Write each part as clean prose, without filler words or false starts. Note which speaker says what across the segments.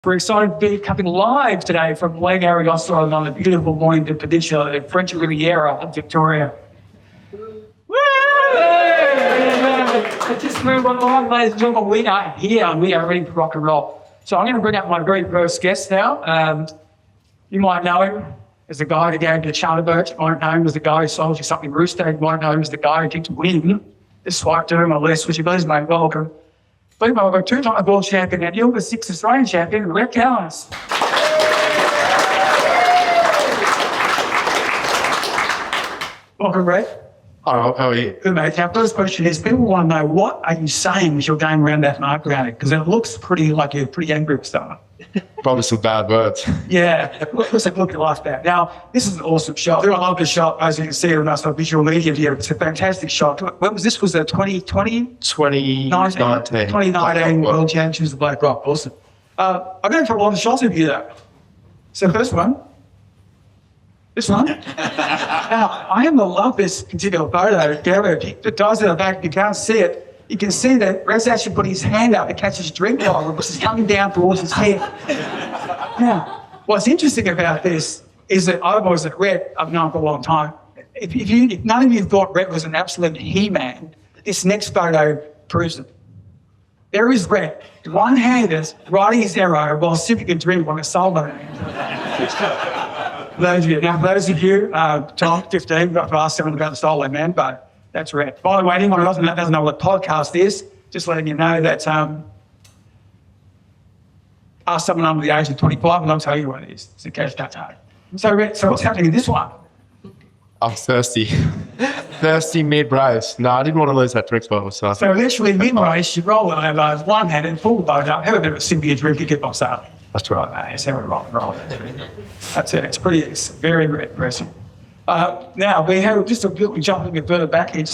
Speaker 1: We're excited to be coming live today from Blairgowrie Yacht Squadron on the beautiful Mornington Peninsula in French Riviera in Victoria. Just move on, ladies and gentlemen. We are here and we are ready to rock and roll. So I'm going to bring up my very first guest now. You might know him as the guy who gave the charter boat. You might know him as the guy who sold you something rooster. You might know him as the guy who didn't win the swipe to my list, which you please make welcome. Please welcome two-time world champion and ILCA 6 Australian champion, Rhett Gowans. Welcome, Rhett.
Speaker 2: How are you?
Speaker 1: Good, mate. Our first question is, people want to know, what are you saying as you're going around that mark around it? Because it looks pretty like you're pretty angry with someone.
Speaker 2: Probably some bad words.
Speaker 1: Yeah, it looks like look at life back. Now, this is an awesome shot. I love this shot, as you can see on our visual media here. It's a fantastic shot. When was this? Was it 2020? 2019 World Championships of Black Rock. Awesome. I'm going for a lot of shots of you, though. So first one. This one. Now, I am going to love this particular photo. It does in the back. You can't see it. You can see that Rhett's actually put his hand up to catch his drink bottle, which is coming down towards his head. Now, what's interesting about this is that I've always at Rhett, I've known for a long time. If none of you thought Rhett was an absolute he-man, this next photo proves it. There is Rhett, one-handed, riding his Aero while sipping a drink on a solo. Those of you, Tom, 15, got to ask someone about the solo, man, but that's Rhett. By the way, anyone who doesn't know what a podcast is, just letting you know that ask someone under the age of 25 and I'll tell you what it is. It's in case that's hard. So, Rhett, so what's happening in this one?
Speaker 2: I'm thirsty. Thirsty mid-race. No, I didn't want to lose that drink bottle. So
Speaker 1: literally mid-race, you roll over one hand and pull the boat up, have a bit of a simple drink, you get off sailing. That's right, mate. That's how we roll. That's it. It's very, very impressive. Now, we have just a bit, jumping a bit further back in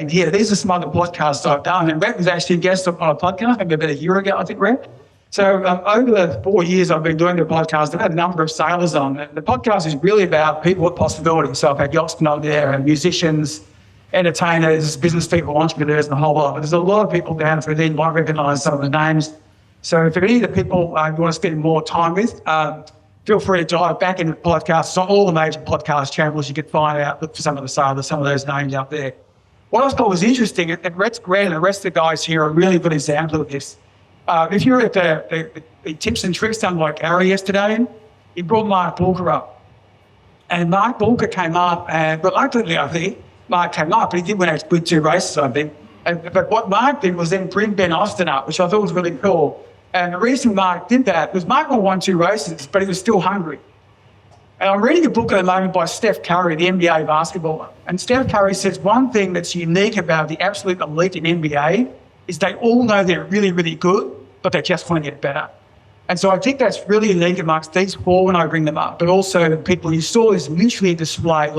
Speaker 1: here. These are some other podcasts I've done, and Rhett was actually a guest on a podcast maybe about a year ago, I think, Rhett. So over the 4 years I've been doing the podcast, I've had a number of sailors on. The podcast is really about people with possibilities. So I've had yachtsmen on there, and musicians, entertainers, business people, entrepreneurs, and a whole lot. But there's a lot of people down through there. You might recognise some of the names. So if any of the people you want to spend more time with, feel free to dive back into the podcast. It's on all the major podcast channels. You can find out, look for some of the sailors, some of those names out there. What I thought was interesting, and Rhett's great, and the rest of the guys here are a really good example of this. If you were at the tips and tricks done by Aero yesterday, he brought Mark Bulker up. And Mark Bulker came up, and reluctantly, I think, Mark came up, but he did win with 2 races, I think. But what Mark did was then bring Ben Austin up, which I thought was really cool. And the reason Mark did that was Mark won 2 races, but he was still hungry. And I'm reading a book at the moment by Steph Curry, the NBA basketballer. And Steph Curry says one thing that's unique about the absolute elite in NBA is they all know they're really, really good, but they just want to get better. And so I think that's really unique amongst these 4 when I bring them up, but also the people you saw this literally displayed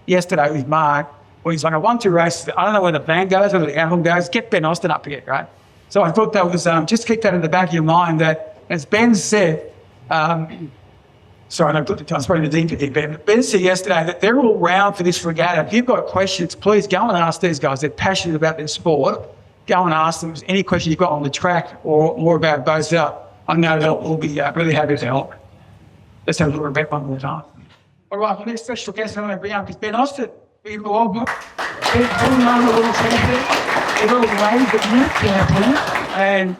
Speaker 1: yesterday with Mark, where he's like, I won 2 races. I don't know where the van goes, where the animal goes. Get Ben Austin up here, right? So I thought that was, just keep that in the back of your mind that, as Ben said, sorry, I put the spreading the deep here, Ben. Ben said yesterday that they're all round for this regatta. If you've got questions, please go and ask these guys. They're passionate about their sport. Go and ask them any questions you've got on the track or more about boats up. I know they'll be really happy to help. Let's have a little bit one more time. All right, the next special guest I'm going to bring up is Ben Austin. Ben Austin, and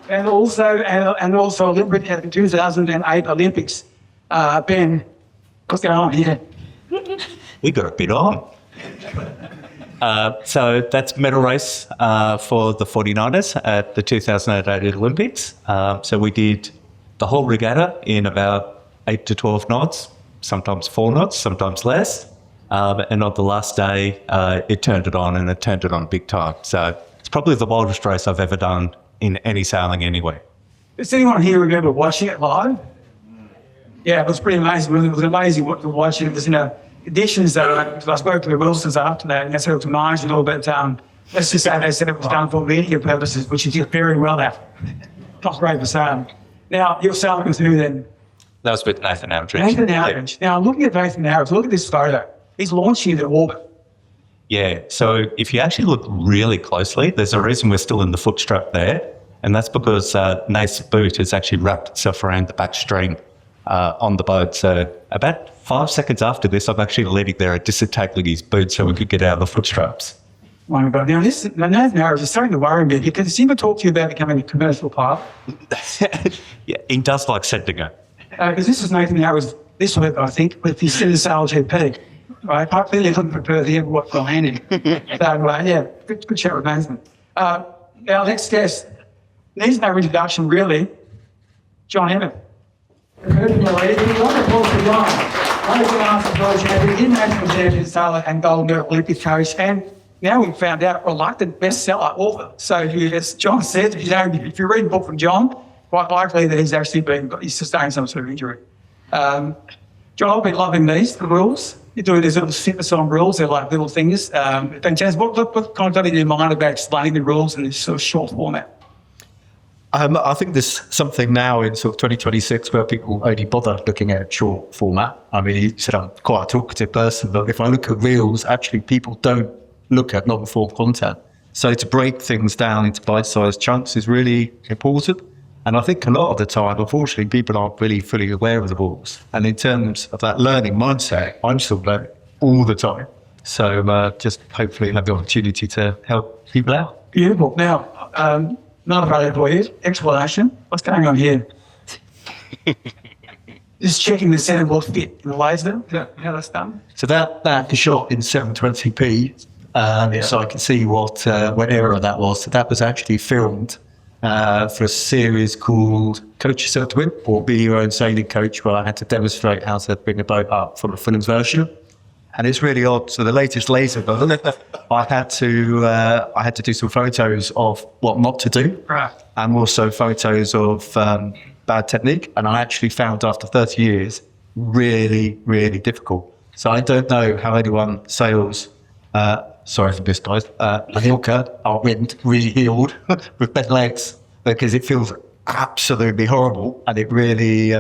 Speaker 1: also Olympian at the 2008 Olympics. Ben, what's going on here?
Speaker 3: We got a bit on. So that's medal race for the 49ers at the 2008 Olympics. So we did the whole regatta in about 8 to 12 knots, sometimes 4 knots, sometimes less. And on the last day, it turned it on, and it turned it on big time. So it's probably the wildest race I've ever done in any sailing anywhere.
Speaker 1: Does anyone here remember watching it live? Yeah, it was pretty amazing. It was amazing what to watch. It was conditions that I spoke to the Wilsons after that, and they said it was marginal, but let's just say they said it was done for media purposes, which you did very well at. Not great for sailing. Now, you're sailing with who then?
Speaker 3: That was with Nathan Aldridge.
Speaker 1: Nathan Aldridge. Now, looking at Nathan Aldridge, look at this photo. He's launching into orbit.
Speaker 3: Yeah, so if you actually look really closely, there's a reason we're still in the footstrap there. And that's because Nate's boot has actually wrapped itself around the back string on the boat. So about 5 seconds after this, I'm actually leaving there and disentangling his boot so we could get out of the foot straps.
Speaker 1: Now, Nathan Harris is starting to worry me because he ever talk to you about becoming a commercial pilot?
Speaker 3: Yeah, he does like sending it.
Speaker 1: Because this is Nathan Harris this week, I think, with his Citizens GP. Right? I clearly couldn't prepare the end what's behind him. So, yeah, good chat with Nathan. Our next guest needs no introduction, really. John Emmett. International champion sailor and gold medal Olympic coach, and now we've found out reluctant bestseller author. So, as John said, if you read a book from John, quite likely that he's sustained some sort of injury. John, I've been loving the rules. You're doing these little fitness on rules. They're like little things. Fantastic. What kind of got in your mind about explaining the rules in this sort of short format?
Speaker 4: I think there's something now in sort of 2026 where people only bother looking at short format. I mean, you said I'm quite a talkative person, but if I look at reels, actually people don't look at long form content. So to break things down into bite-sized chunks is really important. And I think a lot of the time, unfortunately, people aren't really fully aware of the rules. And in terms of that learning mindset, I'm still learning all the time. So just hopefully have the opportunity to help people out.
Speaker 1: Beautiful. Now, another part for you, explanation. What's going on here? Just checking the center will fit in the laser. Is that how that's done?
Speaker 4: So that is shot in 720p. So I can see what era that was. So that was actually filmed for a series called Coach Yourself to Win, or Be Your Own Sailing Coach, where I had to demonstrate how to bring a boat up from a films version. And it's really odd. So the latest laser version, I had to do some photos of what not to do,
Speaker 1: Right.
Speaker 4: and also photos of bad technique. And I actually found after 30 years, really, really difficult. So I don't know how anyone sails. Sorry for this, guys. An ILCA, our wind, really healed with bent legs, because it feels absolutely horrible, and it really,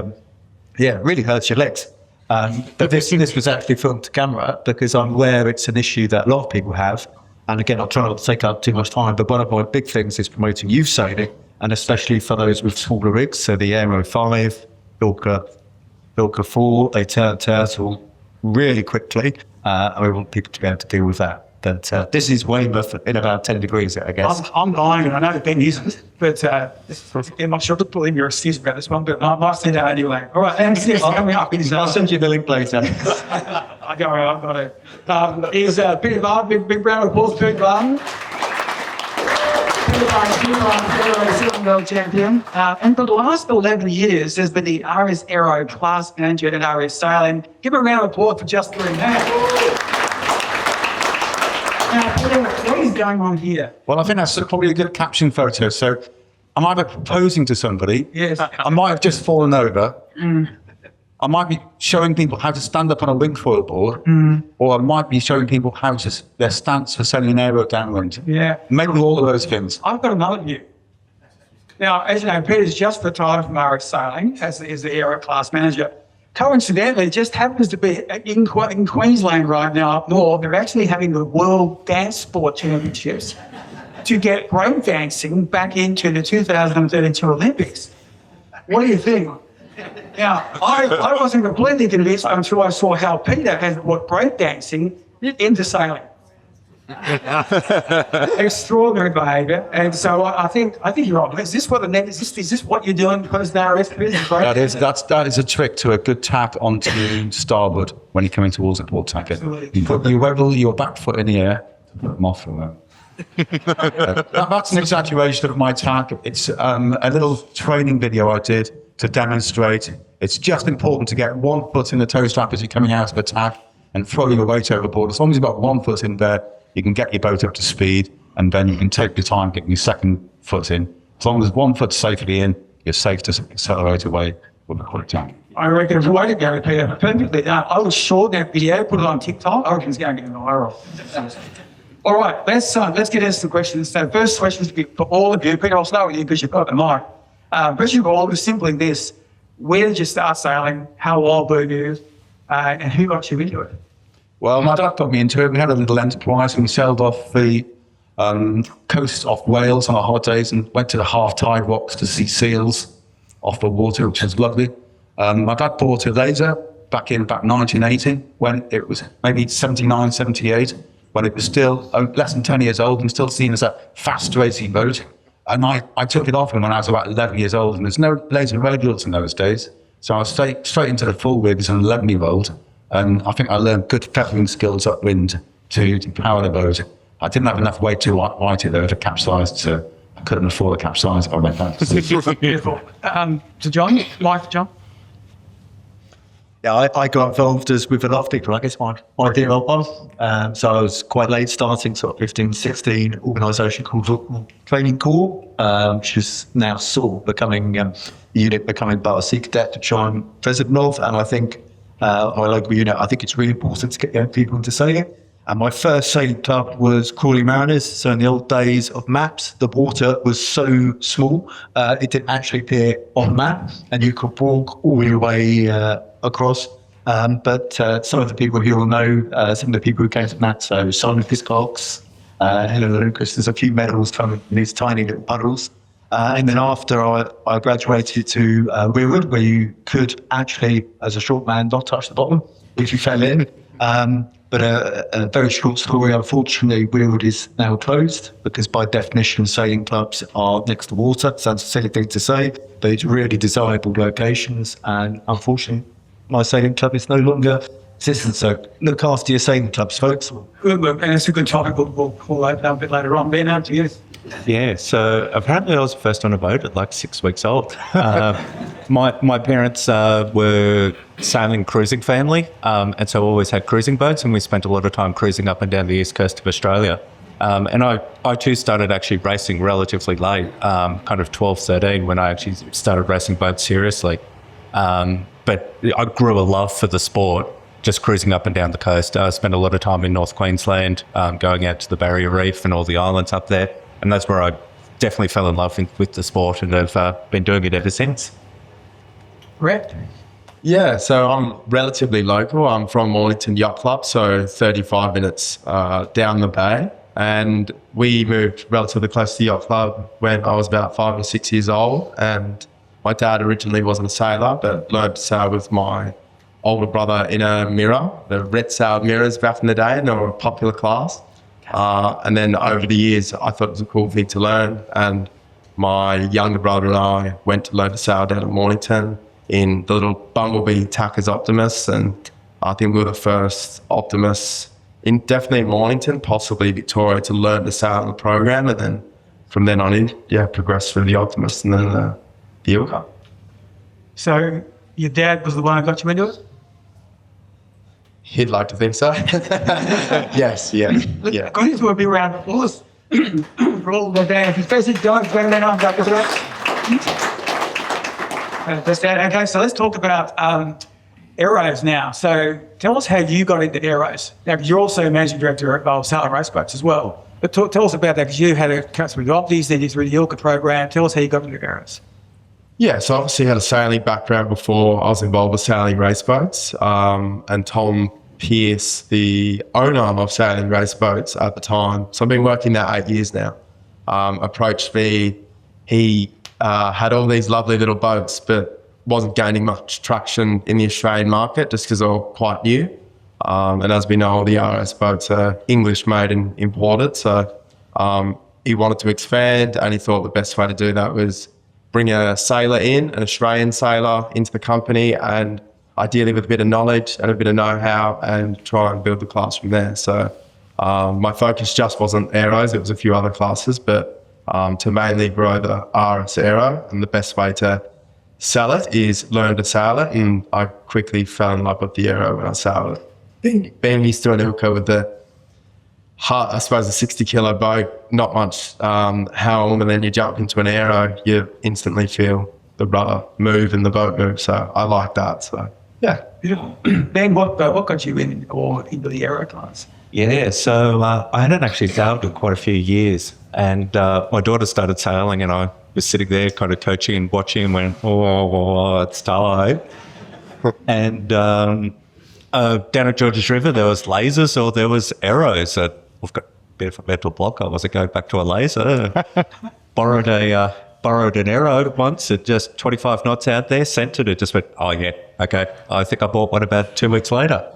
Speaker 4: really hurts your legs. But this was actually filmed to camera because I'm aware it's an issue that a lot of people have. And again, I'll try not to take up too much time, but one of my big things is promoting youth sailing, and especially for those with smaller rigs. So the Aero 5, ILCA 4, they turn turtle really quickly, and we want people to be able to deal with that. But this is Weymouth in about 10 degrees, I guess.
Speaker 1: I'm buying it. I know that Ben isn't, but I'm not sure to believe your excuse about this one, but I might say that anyway. All right, and yes, coming up is
Speaker 4: I'll send you the link later.
Speaker 1: I've got it. Here's Peter Barton, big round of applause, Peter Barton. Peter Barton, silver world champion. And for the last 11 years, has been the RS Aero class manager at RS Sailing. Give a round of applause for just doing that. What is going on here?
Speaker 5: Well, I think that's probably a good caption photo. So I'm either proposing to somebody.
Speaker 1: Yes.
Speaker 5: I might have just fallen over. I might be showing people how to stand up on a wing foil board. Or I might be showing people how to their stance for sailing an aero downwind.
Speaker 1: Yeah.
Speaker 5: Maybe all of those things.
Speaker 1: I've got another view. Now, as you know, Peter's just retired from RS Sailing as the Aero class manager. Coincidentally, just happens to be in Queensland right now, up north. They're actually having the World Dance Sport Championships to get break dancing back into the 2032 Olympics. What do you think? Now, I wasn't completely convinced until I saw how Peter has brought break dancing into sailing. Extraordinary behaviour, and so I think you're right. Is this what is this what you're doing because now
Speaker 5: That is a trick to a good tap onto starboard when you're coming towards the port tack. You put your back foot in the air to put them off from them. That's an exaggeration of my tack. It's a little training video I did to demonstrate. It's just important to get one foot in the toe strap as you're coming out of the tack and throw your weight overboard. As long as you've got one foot in there, you can get your boat up to speed, and then you can take your time getting your second foot in. As long as one foot's safely in, you're safe to accelerate away with a quick tack.
Speaker 1: I reckon if I did go to Peter perfectly done. I was short that video, put it on TikTok. I reckon it's going to get viral. All right, let's get into some questions. So first question is for all of you. Peter, I'll start with you because you've got the mic. First of all, it was simply this: where did you start sailing? How old were you? And who got you into it?
Speaker 5: Well, my dad got me into it. We had a little enterprise and we sailed off the coast off Wales on our hot days, and went to the half tide rocks to see seals off the water, which was lovely. My dad bought a laser back 1980, when it was maybe 79, 78, when it was still less than 10 years old and still seen as a fast racing boat. And I took it off him when I was about 11 years old, and there's no laser radials in those days. So I was straight into the full rig as an 11-year-old. And I think I learned good feathering skills upwind to power the boat. I didn't have enough weight to right it though to capsize, so I couldn't afford a capsize. I went back.
Speaker 1: Beautiful. To John, life, John?
Speaker 4: Yeah, I got involved with a lot of people. I guess my dear old one. So I was quite late starting, sort of 15, 16, organisation called Local Training Corps, which is now sort of becoming becoming part of Sea Cadet to try and president of. And I think my local unit, I think it's really important to get young people into sailing. And my first sailing club was Crawley Mariners. So in the old days of maps, the water was so small, it didn't actually appear on the map, and you could walk all your way across. But some of the people here will know some of the people who came to that. So Simon Piscox, Helen Lucas, there's a few medals from these tiny little puddles. And then after I graduated to Weirwood, where you could actually, as a short man, not touch the bottom if you fell in. But a very short story, unfortunately, Weirwood is now closed because by definition, sailing clubs are next to water. Sounds a silly thing to say, but it's really desirable locations. And unfortunately, my sailing club is no longer existent. So look after your sailing clubs, folks.
Speaker 1: Good, and it's a good topic. We'll call that a bit later on. Ben, out to you.
Speaker 3: Yeah, so apparently I was first on a boat at like 6 weeks old. My parents were sailing cruising family, and so always had cruising boats, and we spent a lot of time cruising up and down the east coast of Australia. And I too started actually racing relatively late, kind of 12, 13, when I actually started racing boats seriously. But I grew a love for the sport, just cruising up and down the coast. I spent a lot of time in North Queensland, going out to the Barrier Reef and all the islands up there. And that's where I definitely fell in love with the sport, and have been doing it ever since.
Speaker 1: Rhett?
Speaker 2: Yeah, so I'm relatively local. I'm from Mornington Yacht Club, so 35 minutes down the bay. And we moved relatively close to the yacht club when I was about 5 or 6 years old. And my dad originally wasn't a sailor, but learned to sail with my older brother in a mirror, the red sail mirrors back in the day, and they were a popular class. And then over the years, I thought it was a cool thing to learn. And my younger brother and I went to learn to sail down at Mornington in the little Bumblebee Tackers Optimus. And I think we were the first Optimus definitely in Mornington, possibly Victoria, to learn to sail in the program. And then from then on in, progressed through the Optimus and then the ILCA.
Speaker 1: So your dad was the one who got you into it?
Speaker 2: He'd like to think so. Yes, yeah.
Speaker 1: Good, it will be round of applause for all the dads, especially dogs when they're not up to that. Okay, so let's talk about Aeros now. So tell us how you got into Aeros. Now, because you're also managing director of Sail Race Boats as well. But tell us about that, because you had a couple of Opties, then you through the ILCA program. Tell us how you got into Aeros.
Speaker 2: Yeah, so obviously had a sailing background before I was involved with sailing race boats. And Tom Pearce, the owner of Sailing Race Boats at the time, so I've been working there 8 years now, approached me. He had all these lovely little boats, but wasn't gaining much traction in the Australian market just because they were quite new. And as we know, all the RS boats are English made and imported. So he wanted to expand, and he thought the best way to do that was bring a sailor in, an Australian sailor into the company, and ideally with a bit of knowledge and a bit of know-how, and try and build the class from there. So my focus just wasn't Aeros, it was a few other classes, but to mainly grow the RS Aero, and the best way to sell it is learn to sail it, and I quickly fell in love with the Aero when I sailed it. Being used to an ILCA with the I suppose a 60 kilo boat, not much helm, and then you jump into an Aero, you instantly feel the rudder move and the boat move. So I like that. So yeah.
Speaker 1: Beautiful. Ben, what got you into the Aero class?
Speaker 3: Yeah, so I hadn't actually sailed in quite a few years, and my daughter started sailing, and I was sitting there kind of coaching and watching and went, oh it's time. And down at Georges River, there was lasers or there was Aeros. We've got bit of a mental block. I wasn't going back to a laser. Borrowed an Aero once and just 25 knots out there, sent it. It just went, oh yeah, okay. I think I bought one about 2 weeks later.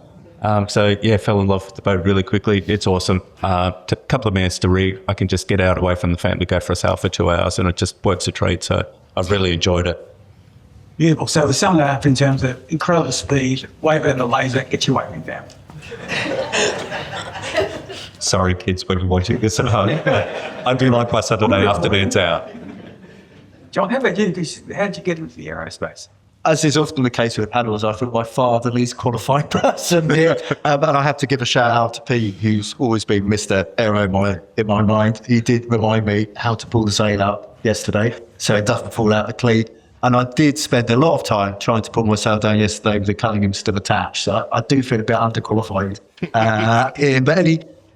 Speaker 3: So yeah, fell in love with the boat really quickly. It's awesome. A couple of minutes to rig. I can just get out away from the family, go for a sail for 2 hours, and it just works a treat. So I've really enjoyed it.
Speaker 1: Beautiful. So the sum that up in terms of incredible speed, way better than laser, get your waving down.
Speaker 3: Sorry, kids, when we're watching this at home. I do like my Saturday afternoons out.
Speaker 1: John, how about you? How did you get into the aerospace?
Speaker 4: As is often the case with paddlers, I think by far the least qualified person here. And I have to give a shout out to Pete, who's always been Mr. Aero in my mind. He did remind me how to pull the sail out yesterday, so it doesn't fall out the cleat. And I did spend a lot of time trying to pull my sail down yesterday with the Cunningham still attached. So I do feel a bit underqualified. But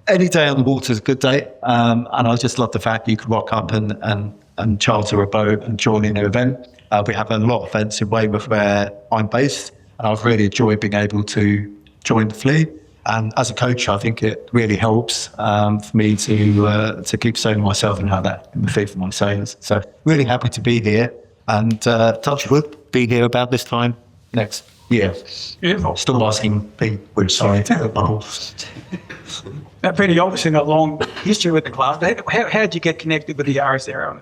Speaker 4: any day on the water is a good day. And I just love the fact you can rock up and charter a boat and join in an event. We have a lot of events in Weymouth where I'm based, and I've really enjoyed being able to join the fleet. And as a coach, I think it really helps for me to keep sailing myself and have that in the fleet for my sailors. So really happy to be here, and touch wood, be here about this time next year.
Speaker 1: Beautiful.
Speaker 4: Still asking Pete which side.
Speaker 1: Now, Peter, you're obviously got a long history with the club. How did you get connected with the RS Aero?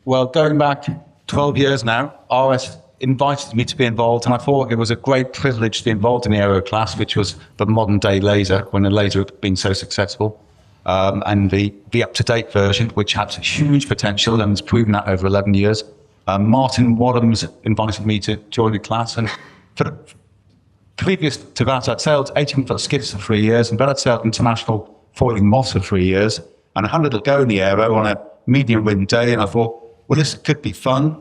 Speaker 5: Well, going back 12 years now, RS invited me to be involved, and I thought it was a great privilege to be involved in the Aero class, which was the modern day laser, when the laser had been so successful, and the up-to-date version, which had huge potential and has proven that over 11 years. Martin Wadhams invited me to join the class, and previous to that, I'd sailed 18-foot skiffs for 3 years, and then I'd sailed international foiling moss for 3 years, and I had a little go in the Aero on a medium wind day, and I thought, well, this could be fun,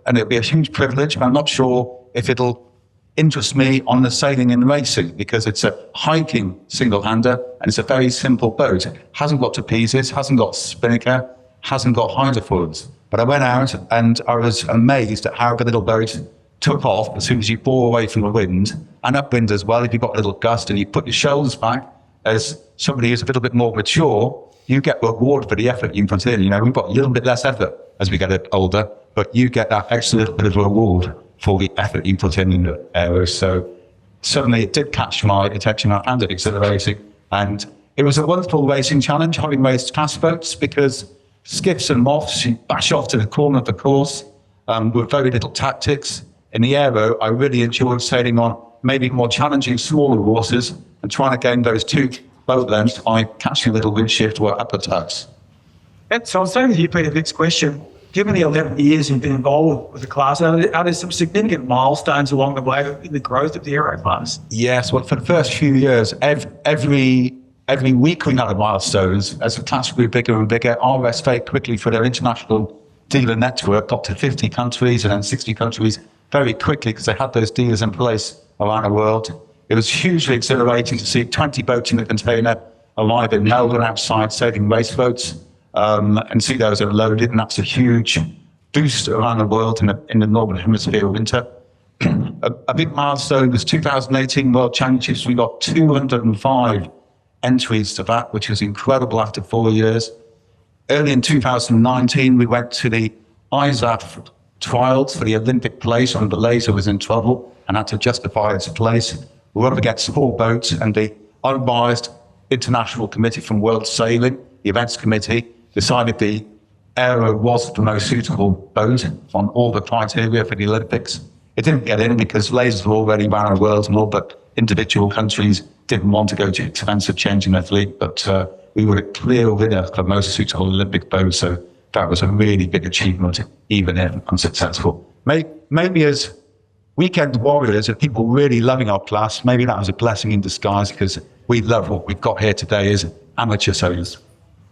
Speaker 5: and it'll be a huge privilege, but I'm not sure if it'll interest me on the sailing and racing, because it's a hiking single-hander, and it's a very simple boat. It hasn't got trapezes, hasn't got spinnaker, hasn't got hydrofoils. But I went out, and I was amazed at how the little boat took off as soon as you bore away from the wind, and upwind as well. If you've got a little gust and you put your shoulders back, as somebody who's a little bit more mature, you get reward for the effort you put in. You know, we've got a little bit less effort as we get older, but you get that extra little bit of reward for the effort you put in the Aero. So suddenly it did catch my attention. I found it exhilarating, and it was a wonderful racing challenge, having raced fast boats, because skiffs and moths, you bash off to the corner of the course with very little tactics. In the Aero, I really enjoyed sailing on maybe more challenging, smaller waters and trying to gain those 2 boat lengths by catching a little wind shift or upper tugs.
Speaker 1: And so I'll say with you, Peter, next question. Given the 11 years you've been involved with the class, are there some significant milestones along the way in the growth of the Aero class?
Speaker 5: Yes, well, for the first few years, every week we had a milestones. As the class grew bigger and bigger, RS very quickly, for their international dealer network, got to 50 countries and then 60 countries very quickly, because they had those dealers in place around the world. It was hugely exhilarating to see 20 boats in a container arrive in Melbourne outside sailing race boats, and see those are loaded, and that's a huge boost around the world in the Northern Hemisphere winter. A big milestone was 2018 World Championships. We got 205 entries to that, which was incredible after 4 years. Early in 2019, we went to the ISAF trials for the Olympic place when the laser was in trouble and had to justify its place. We were up against 4 boats, and the unbiased international committee from World Sailing, the events committee, decided the Aero was the most suitable boat on all the criteria for the Olympics. It didn't get in because lasers were already around the world and all, but individual countries didn't want to go to expensive changing their fleet. But we were a clear winner for most suitable Olympic boat, so that was a really big achievement, even if unsuccessful. Maybe as weekend warriors and people really loving our class, maybe that was a blessing in disguise, because we love what we've got here today as amateur sailors.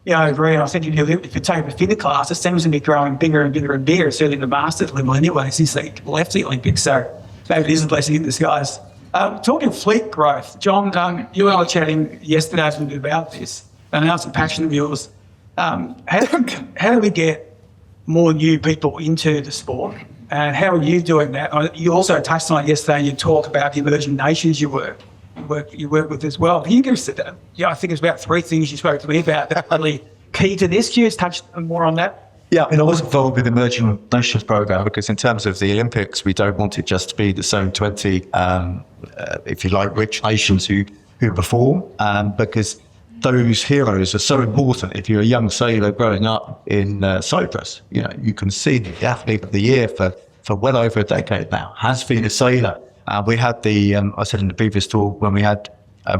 Speaker 1: Yeah, I agree. I think if you take the feeder class, it seems to be growing bigger and bigger and bigger, certainly the Masters level anyway, since they left the Olympics. So maybe it is a blessing in disguise. Talking fleet growth, John, you and I were chatting yesterday a bit about this, and that's a passion of yours. How do we get more new people into the sport? And how are you doing that? You also touched on it yesterday. You talk about the emerging nations you work. you work with as well. Can you give us, I think it's about 3 things you spoke to me about that are really key to this. Can you just touch more on that?
Speaker 4: Yeah, I was involved with the Emerging Nations Programme because in terms of the Olympics, we don't want it just to be the same 20, if you like, rich nations who perform, because those heroes are so important. If you're a young sailor growing up in Cyprus, you can see the athlete of the year for well over a decade now has been a sailor. We had I said in the previous talk, when we had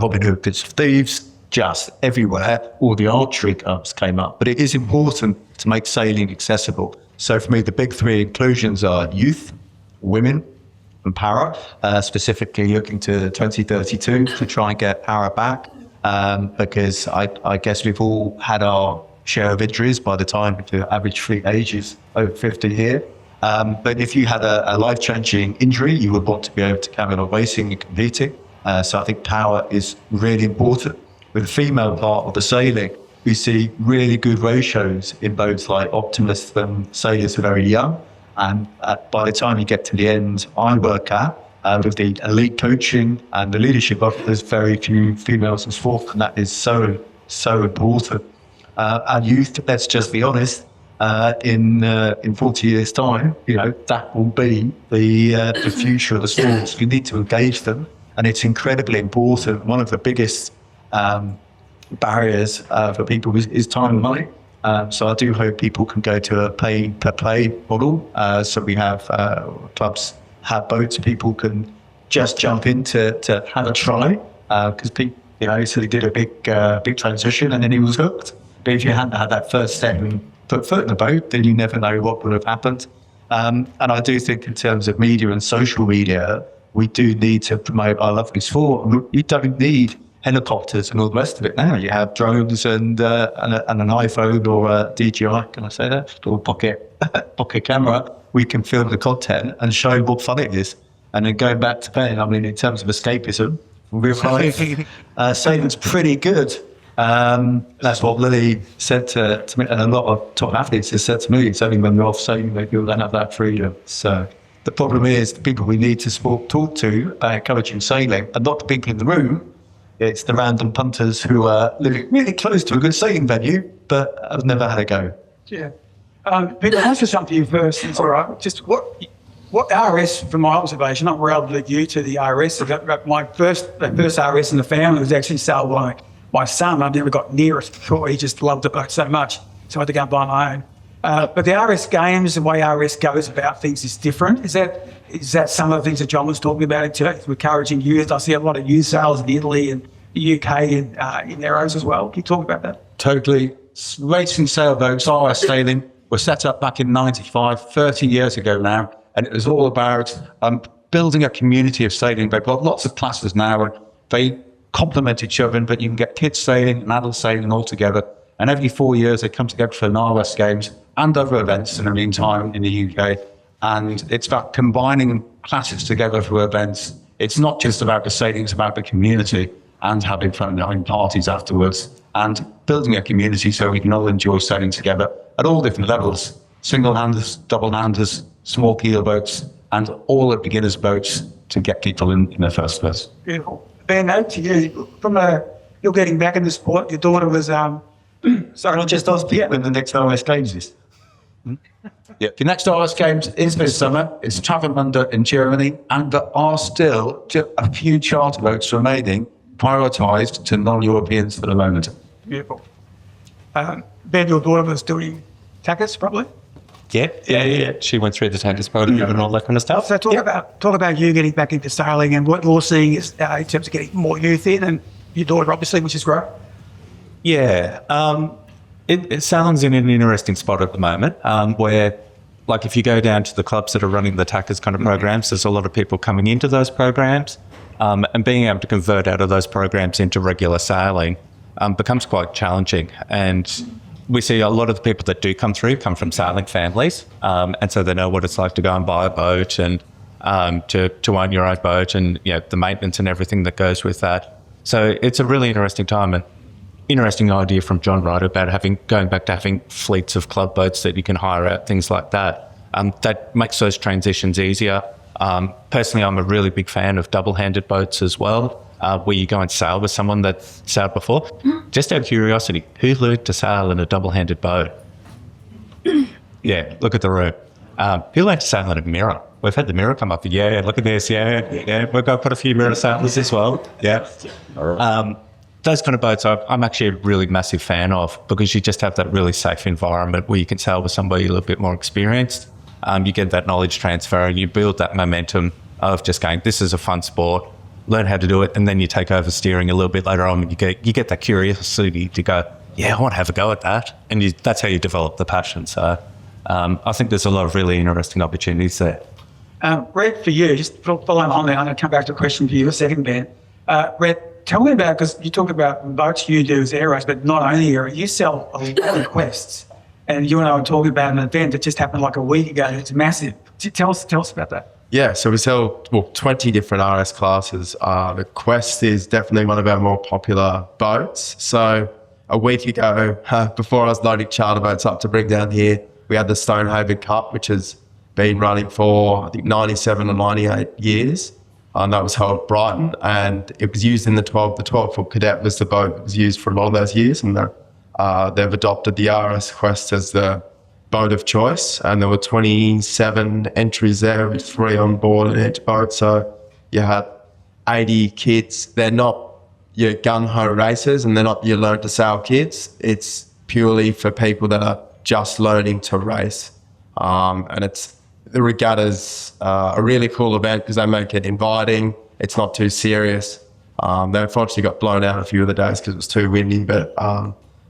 Speaker 4: Robin Hood, Bits of Thieves, just everywhere, all the archery clubs came up. But it is important to make sailing accessible. So for me, the big 3 inclusions are youth, women, and para, specifically looking to 2032 to try and get para back, because I guess we've all had our share of injuries by the time the average fleet age is over 50 here. But if you had a life-changing injury, you would want to be able to carry on racing and competing. So I think power is really important. With the female part of the sailing, we see really good ratios in boats like Optimist and sailors who are very young. And by the time you get to the end, I work at, with the elite coaching and the leadership of, there's very few females in sport, and that is so important. And youth, let's just be honest, in 40 years' time, that will be the future of the sports. We need to engage them, and it's incredibly important. One of the biggest barriers for people is time and money. So I do hope people can go to a pay-per-play model. So we have clubs have boats, people can just jump in to have a try, because people, so he did a big transition and then he was hooked. But if you hadn't had that first step and put foot in the boat, then you never know what would have happened. And I do think in terms of media and social media, we do need to promote our lovely sport. You don't need helicopters and all the rest of it now. You have drones and an iPhone or a DJI, can I say that? Or pocket camera. We can film the content and show what fun it is. And then going back to Ben, in terms of escapism, real life, sailing's pretty good. That's what Lily said to me, and a lot of top athletes have said to me. It's only when they're off sailing they feel they have that freedom. So the problem is the people we need to talk to about encouraging sailing are not the people in the room. It's the random punters who are living really close to a good sailing venue, but have never had a go.
Speaker 1: Yeah. Peter, I'll ask something for you first. It's all right. Just what RS, from my observation, I'm relatively new to the RS. My first RS in the family was actually sailed by my son. I never got near it before. He just loved the boat so much, so I had to go and buy my own. But the RS games, the way RS goes about things is different. Is that some of the things that John was talking about in terms of encouraging youth? I see a lot of youth sales in Italy and the UK and in Aeros as well. Can you talk about that?
Speaker 5: Totally. Racing sailboats, RS sailing, were set up back in 95, 30 years ago now. And it was all about building a community of sailing. They've got lots of classes now, and they complement each other, but you can get kids sailing and adult sailing all together. And every 4 years, they come together for an RS Games and other events in the meantime in the UK. And it's about combining classes together for events. It's not just about the sailing, it's about the community and having fun and having parties afterwards and building a community so we can all enjoy sailing together at all different levels. Single-handers, double-handers, small keel boats, and all the beginners' boats to get people in their first place.
Speaker 1: Beautiful. Ben, note to you, you're getting back into sport. Your daughter was,
Speaker 4: Sorry, I'll just ask you when the next RS Games is.
Speaker 5: Yeah, the next RS Games is this summer. It's Travemünde in Germany, and there are still just a few charter boats remaining, prioritised to non-Europeans for the moment.
Speaker 1: Beautiful. Ben, your daughter was doing tackers, probably?
Speaker 3: Yeah. She went through the tankers program and all that kind of stuff.
Speaker 1: So talk about you getting back into sailing and what you're seeing is, in terms of getting more youth in, and your daughter, obviously, which is great.
Speaker 3: Yeah. Sailing's in an interesting spot at the moment, where, like, if you go down to the clubs that are running the tackers kind of programs, there's a lot of people coming into those programs, and being able to convert out of those programs into regular sailing becomes quite challenging. And we see a lot of the people that do come through come from sailing families, and so they know what it's like to go and buy a boat and to own your own boat, and the maintenance and everything that goes with that. So it's a really interesting time, and interesting idea from John Wright about going back to having fleets of club boats that you can hire out, things like that. That makes those transitions easier. Personally, I'm a really big fan of double-handed boats as well. where you go and sail with someone that sailed before. Just out of curiosity, who learned to sail in a double-handed boat? Yeah, look at the room. Who learned to sail in a mirror? We've had the mirror come up. Yeah, look at this. Yeah. We've got quite a few mirror sailors as well. Yeah. Those kind of boats I'm actually a really massive fan of, because you just have that really safe environment where you can sail with somebody a little bit more experienced. You get that knowledge transfer and you build that momentum of just going, this is a fun sport, learn how to do it, and then you take over steering a little bit later on and you get that curiosity to go, yeah, I want to have a go at that. And that's how you develop the passion. So I think there's a lot of really interesting opportunities there.
Speaker 1: Rhett, for you, just following on there, I'm going to come back to a question for you a second, Ben. Rhett, tell me about, because you talk about boats you do as Aeros, but not only Aero, you sell a lot of quests. And you and I were talking about an event that just happened like a week ago. It's massive. Tell us about that.
Speaker 2: Yeah, so we sell 20 different RS classes. The Quest is definitely one of our more popular boats. So a week ago, before I was loading charter boats up to bring down here, we had the Stonehaven Cup, which has been running for, I think, 97 or 98 years. And that was held at Brighton, and it was used in the 12-foot Cadet was the boat that was used for a lot of those years, and they've adopted the RS Quest as the boat of choice, and there were 27 entries there with 3 on board in each boat. So you had 80 kids. They're not your gung-ho racers, and they're not your learn to sail kids. It's purely for people that are just learning to race. And the regatta's a really cool event because they make it inviting. It's not too serious. They unfortunately got blown out a few of the days because it was too windy, but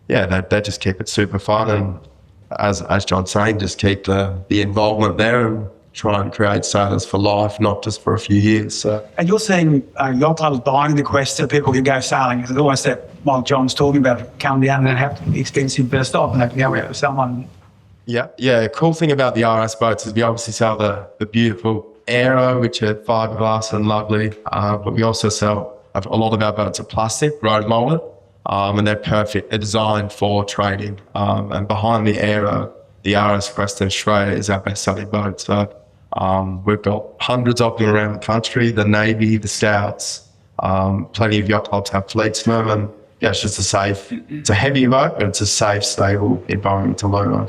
Speaker 2: they just keep it super fun. And as John's saying, just keep the involvement there and try and create sailors for life, not just for a few years. So. And
Speaker 1: you're saying yacht clubs buying the Quest so people can go sailing. It's almost that, while John's talking about, come down and have the expensive best off and they can go out with someone.
Speaker 2: Yeah. The cool thing about the RS boats is we obviously sell the beautiful Aero, which are fiberglass and lovely, but we also sell a lot of our boats are plastic, road molded, and they're perfect. They're designed for trading. And behind the Aero, the RS Quest in Australia is our best-selling boat. So we've got hundreds of them around the country, the Navy, the Scouts, plenty of yacht clubs have fleets of them, and it's just it's a heavy boat, but it's a safe, stable environment to learn on.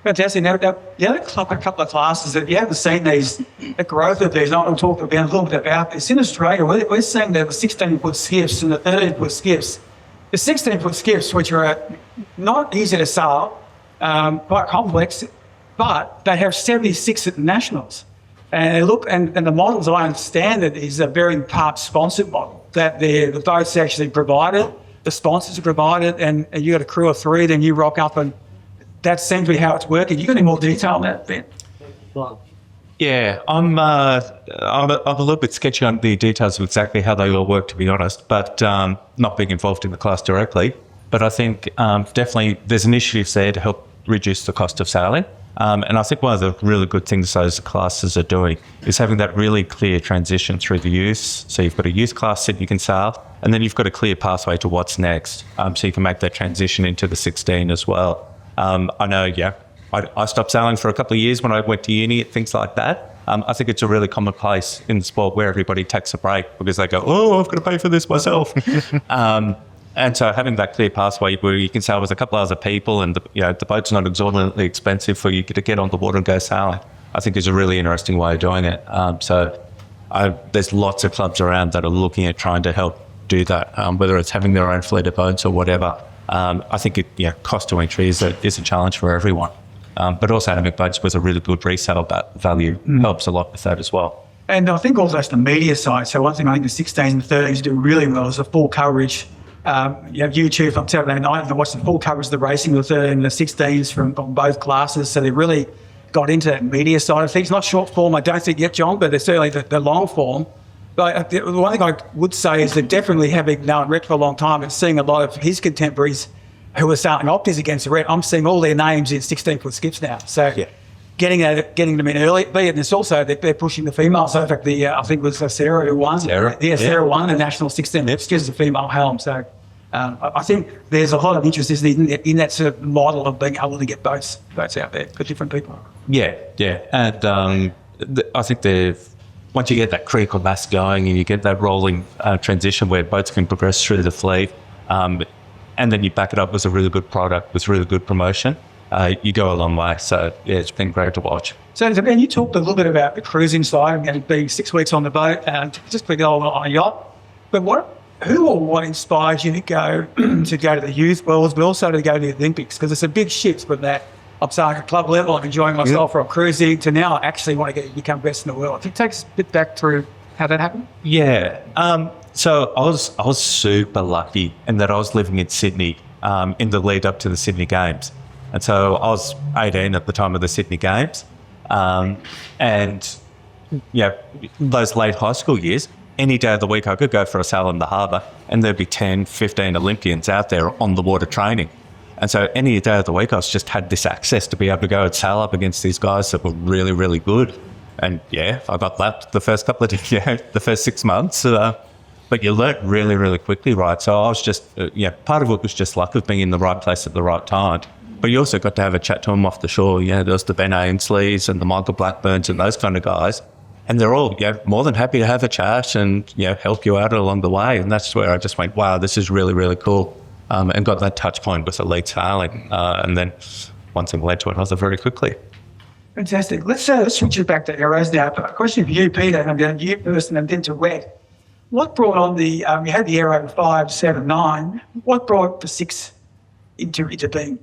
Speaker 1: Fantastic. Now, the other couple of classes that you haven't seen the growth of these, I'll talk about a little bit about this. In Australia, we're seeing the 16-foot skiffs and the 13-foot skiffs. The 16-foot skiffs, which are not easy to sail, quite complex, but they have 76 at the Nationals. And the models, I understand, it is a very part-sponsored model, that the boat's actually provided, the sponsors are provided, and you got a crew of 3, then you rock up, and that seems to be how it's working. You got any more detail on that, Ben?
Speaker 3: Yeah, I'm a little bit sketchy on the details of exactly how they all work, to be honest, but not being involved in the class directly. But I think definitely there's initiatives there to help reduce the cost of sailing. And I think one of the really good things those classes are doing is having that really clear transition through the youths. So you've got a youth class that you can sail, and then you've got a clear pathway to what's next. So you can make that transition into the 16 as well. I know, I stopped sailing for a couple of years when I went to uni, things like that. I think it's a really commonplace in the sport where everybody takes a break because they go, I've got to pay for this myself. And so having that clear pathway where you can sail with a couple of other people and the boat's not exorbitantly expensive for you to get on the water and go sailing, I think is a really interesting way of doing it. There's lots of clubs around that are looking at trying to help do that, whether it's having their own fleet of boats or whatever. I think cost to entry is a challenge for everyone. But also having boats with a really good resale value helps a lot with that as well.
Speaker 1: And I think also it's the media side. So one thing I think the 16s and 13s do really well is the full coverage. You have YouTube on Saturday night and watch the full coverage of the racing, the 13 and the 16s from both classes. So they really got into that media side of things. Not short form, I don't think yet, John, but they're certainly the long form. But the one thing I would say is that definitely having known Rhett for a long time and seeing a lot of his contemporaries who are starting opties against Rhett, I'm seeing all their names in 16-foot skips now. So getting them in early. And it's also they're pushing the females. So in fact, I think it was Sarah who won. Sarah won the national 16 just as a female helm. So I think there's a lot of interest in that sort of model of being able to get boats out there for different people.
Speaker 3: Yeah. And I think once you get that critical mass going and you get that rolling transition where boats can progress through the fleet, and then you back it up with a really good product, with really good promotion, you go a long way. So yeah, it's been great to watch.
Speaker 1: So, Ben, you talked a little bit about the cruising side and being 6 weeks on the boat and just being on a yacht. But who or what inspired you to go to the youth worlds, but also to go to the Olympics? Because it's a big shift from that. I'm saying at club level, I'm enjoying myself from cruising to now I actually want to become best in the world. Can you take us a bit back through how that happened?
Speaker 3: Yeah. So I was super lucky in that I was living in Sydney in the lead up to the Sydney Games. And so I was 18 at the time of the Sydney Games. And yeah, those late high school years, any day of the week I could go for a sail in the harbour and there'd be 10, 15 Olympians out there on the water training. And so any day of the week, I just had this access to be able to go and sail up against these guys that were really, really good. And yeah, I got lapped the first couple of the first 6 months. But you learn really, really quickly, right? So I was just, part of it was just luck of being in the right place at the right time. But you also got to have a chat to them off the shore. There was the Ben Ainsleys and the Michael Blackburns and those kind of guys. And they're all more than happy to have a chat and help you out along the way. And that's where I just went, wow, this is really, really cool. And got that touch point with elite sailing. And then one thing led to another very quickly.
Speaker 1: Fantastic. Let's switch it back to Aeros now. A question for you, Peter, and then you first, and then to Rhett. What brought on you had the Aero 5, 7, 9. What brought the 6 into being?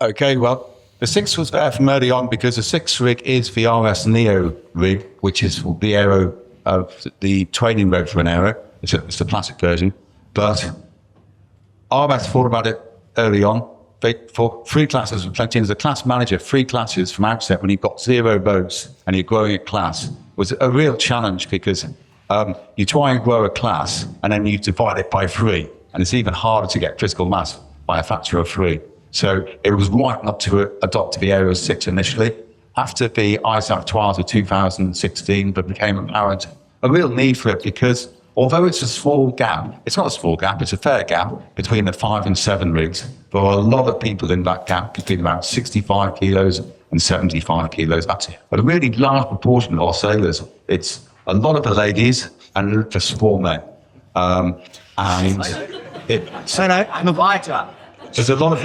Speaker 5: Okay, well, the 6 was there from early on because the 6 rig is the RS Neo rig, which is the Aero of the training rig for an Aero. It's the classic version. But RS thought about it early on. For 3 classes, as a class manager, 3 classes from outset when you've got 0 boats and you're growing a class was a real challenge because you try and grow a class and then you divide it by 3. And it's even harder to get critical mass by a factor of 3. So it was right not to adopt the Aero 6 initially. After the ISAF trials of 2016, but became apparent a real need for it because although it's a small gap, it's not a small gap, it's a fair gap between the 5 and 7 rigs. There are a lot of people in that gap between about 65 kilos and 75 kilos. That's a really large proportion of our sailors. It's a lot of the ladies and the small men. I'm a fighter. There's a lot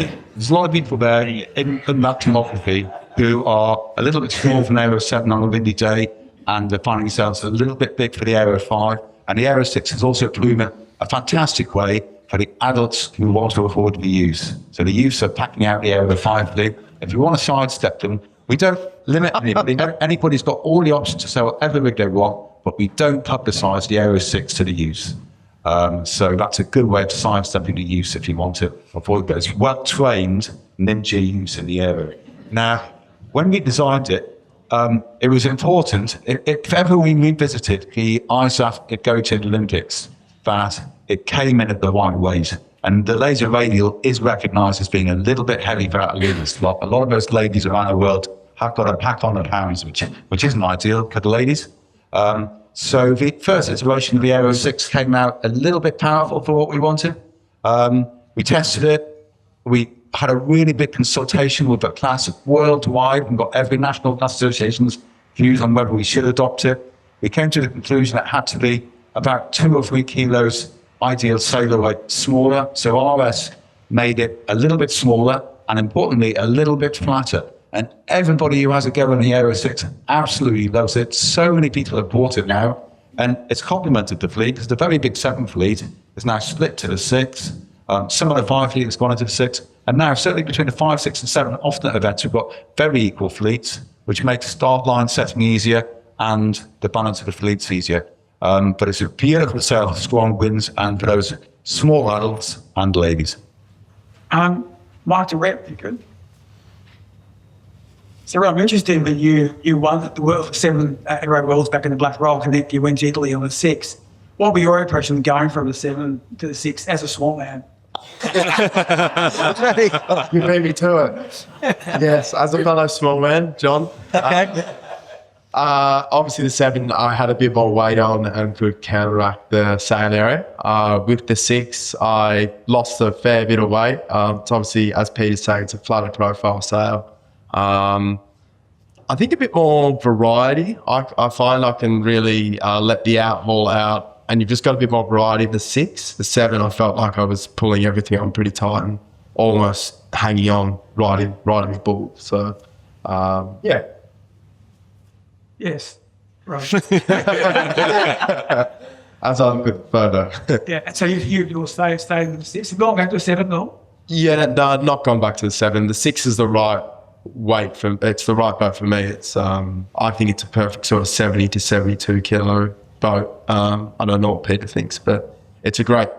Speaker 5: of people there in that tomography who are a little bit small for an Aero 7 on a windy day and they're finding themselves a little bit big for the Aero 5. And the Aero 6 is also proven a fantastic way for the adults who want to afford the youth. So the youths are packing out the Aero 5 fleet. If you want to sidestep them, we don't limit anybody. Anybody's got all the options to sell whatever rig they want, but we don't publicise the Aero 6 to the youth. So that's a good way of sidestepping the use if you want to avoid those well-trained ninja use in the Aero. Now, when we designed it, it was important, if ever we revisited the ISAF Go-To Olympics, that it came in at the right weight. And the laser radial is recognised as being a little bit heavy for our ladies. A lot of those ladies around the world have got a pack on of pounds, which isn't ideal for the ladies. So the first iteration of the Aero 6 came out a little bit powerful for what we wanted. We tested it. We had a really big consultation with the class worldwide and got every national class association's views on whether we should adopt it. We came to the conclusion it had to be about 2 or 3 kilos ideal sailor weight smaller. So RS made it a little bit smaller and importantly, a little bit flatter. And everybody who has a go on the Aero 6 absolutely loves it. So many people have bought it now. And it's complemented the fleet because the very big 7 fleet is now split to the 6. Some of the 5 fleet has gone into the 6. And now, certainly between the 5, 6, and 7 Often events, we've got very equal fleets, which makes start line setting easier and the balance of the fleets easier. But it's a beautiful sail for strong winds and for those small adults and ladies.
Speaker 1: Mark to Rhett, if you could. So I'm interested that you won the World 7 Aero Worlds back in the Black Rock and then you went to Italy on the 6. What were your impressions going from the 7 to the 6 as a small man?
Speaker 2: You beat me to it. Yes, as a fellow small man, John.
Speaker 1: Okay.
Speaker 2: Obviously the 7 I had a bit more weight on and could counteract the sail area. With the 6 I lost a fair bit of weight. It's obviously, as Peter's saying, it's a flatter profile sail. I think a bit more variety. I find I can really let the outhaul out, and you've just got a bit more variety. The 6, the 7, I felt like I was pulling everything on pretty tight and almost hanging on riding the bull. So, yeah.
Speaker 1: Yes. Right.
Speaker 2: As I look further.
Speaker 1: Yeah. And so you'll stay with the 6. You've gone back to 7 though?
Speaker 2: Yeah, no, I've not gone back to the 7. The 6 is the right weight it's the right boat for me. It's I think it's a perfect sort of 70 to 72 kilo boat. I don't know what Peter thinks, but it's a great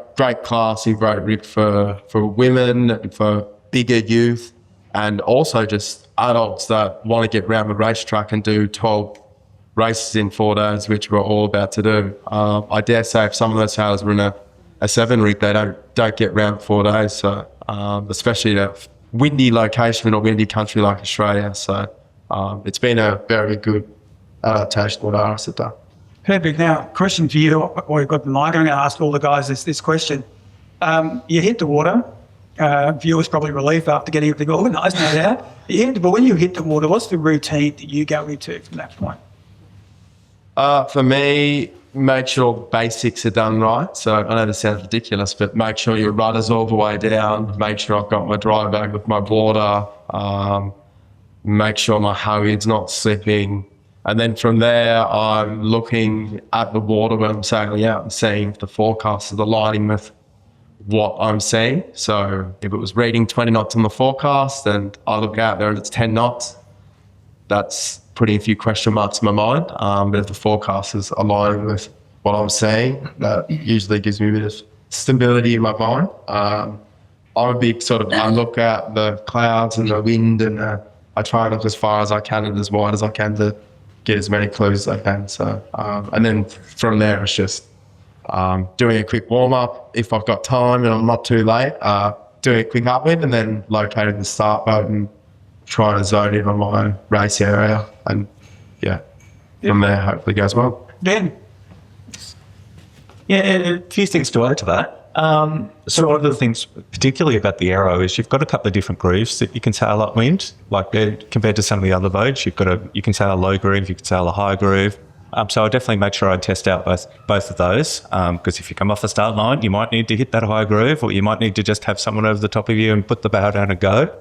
Speaker 2: classy, great rig for women and for bigger youth, and also just adults that want to get around the racetrack and do 12 races in 4 days, which we're all about to do. I dare say if some of those sailors were in a 7 rig, they don't get around 4 days. So especially in a windy location or windy country like Australia. So it's been a very good adaptation what Aris have done.
Speaker 1: Perfect. Now, question for you, or you've got the mic. I'm going to ask all the guys this question. You hit the water. Viewers probably relief after getting everything organised, no doubt. But when you hit the water, what's the routine that you go into from that point?
Speaker 2: For me, make sure basics are done right. So I know this sounds ridiculous, but make sure your rudder's all the way down. Make sure I've got my dry bag with my water. Make sure my halyard's not slipping. And then from there, I'm looking at the water when I'm sailing out and seeing if the forecast is aligning with what I'm seeing. So if it was reading 20 knots on the forecast and I look out there and it's 10 knots, that's putting a few question marks in my mind. But if the forecast is aligning with what I'm seeing, that usually gives me a bit of stability in my mind. I'm a big I look at the clouds and the wind, and I try and look as far as I can and as wide as I can to get as many clues as I can. So, and then from there, it's just doing a quick warm up if I've got time and I'm not too late. Doing a quick upwind and then locating the start boat and trying to zone in on my race area. And from there, hopefully goes well.
Speaker 1: Ben?
Speaker 3: Yeah, a few things to add to that. So one of the things, particularly about the Aero, is you've got a couple of different grooves that you can sail upwind. Like compared to some of the other boats, you can sail a low groove, you can sail a high groove. So I definitely make sure I test out both of those, because if you come off the start line, you might need to hit that high groove, or you might need to just have someone over the top of you and put the bow down and go.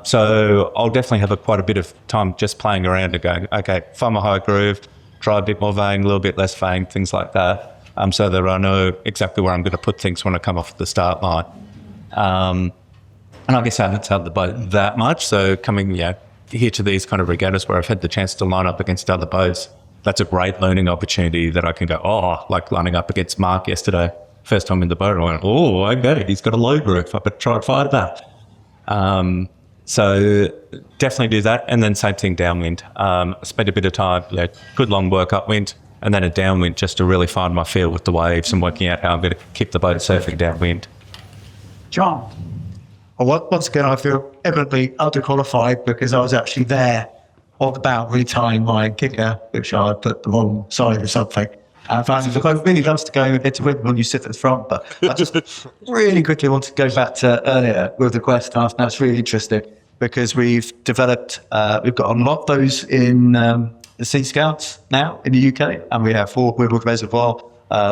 Speaker 3: So I'll definitely have quite a bit of time just playing around and going, okay, find my high groove, try a bit more vane, a little bit less vane, things like that. So that I know exactly where I'm going to put things when I come off the start line. And I guess I haven't sailed the boat that much. So coming here to these kind of regattas where I've had the chance to line up against other boats, that's a great learning opportunity that I can go, like lining up against Mark yesterday. First time in the boat, I went, okay, he's got a low groove. I better try and find that. So definitely do that. And then same thing downwind. Spend a bit of time, good long work upwind, and then a downwind just to really find my feel with the waves and working out how I'm going to keep the boat surfing downwind.
Speaker 1: John?
Speaker 4: Well, once again, I feel evidently underqualified because I was actually there on the bow retying my kicker, which I put the wrong side or something. And the boat really loves to go into wind when you sit at the front, but I just really quickly want to go back to earlier with the quest task. That's really interesting because we've developed, we've got a lot of those in the Sea Scouts now in the UK, and we have 4 Wimbledon Reservoir,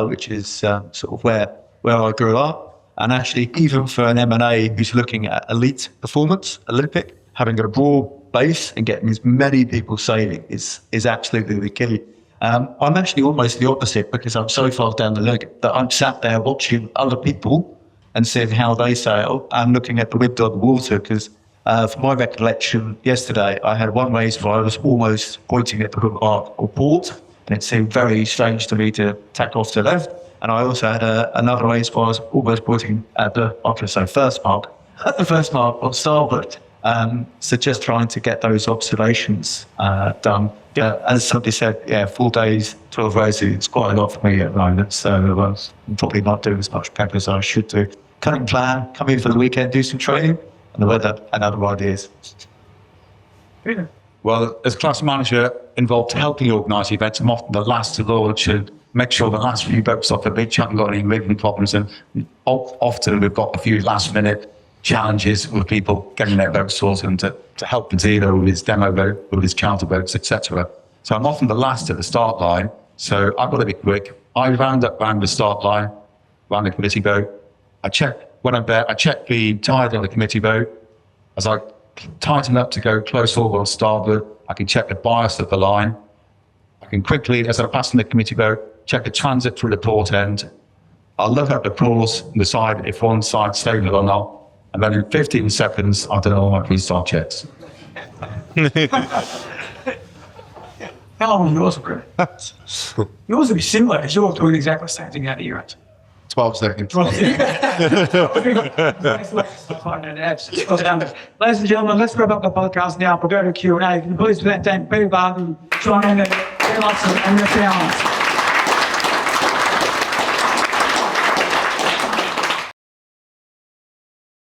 Speaker 4: which is sort of where I grew up. And actually, even for an M&A who's looking at elite performance, Olympic, having a broad base and getting as many people sailing is absolutely the key. I'm actually almost the opposite because I'm so far down the leg that I'm sat there watching other people and seeing how they sail and looking at the wind on the water because from my recollection yesterday, I had one race where I was almost pointing at the hook mark or port, and it seemed very strange to me to tack off to the left. And I also had another race where I was almost pointing at the first mark on starboard. So just trying to get those observations done. As somebody said, 4 days, 12 races, it's quite a lot for me at the moment. So I'm probably not doing as much prep as I should do. Cutting plan, come in for the weekend, do some training, and the weather and other ideas.
Speaker 1: Peter?
Speaker 5: Well, as class manager involved helping organise events, I'm often the last to launch and make sure the last few boats off the beach haven't got any movement problems. And often we've got a few last minute challenges with people getting their boats sorted and to help the dealer with his demo boat, with his charter boats, etc. So I'm often the last at the start line. So I've got to be quick. I round the start line, round the committee boat. I check when I'm there. I check the tide on the committee boat. As I tighten up to go close forward on starboard, I can check the bias of the line. I can quickly, as I'm passing the committee boat, check the transit through the port end. I'll look at the course and decide if one side's stable or not. And then in 15 seconds, I've done all my freestyle checks.
Speaker 1: How long was yours, Greg? Yours would be similar, because you're doing exactly the same thing out here, right?
Speaker 2: 12 seconds.
Speaker 1: Ladies and gentlemen, let's wrap up the podcast now. We'll go to Q&A. Can you please present Peter Barton, John Emmett, and the Gowans.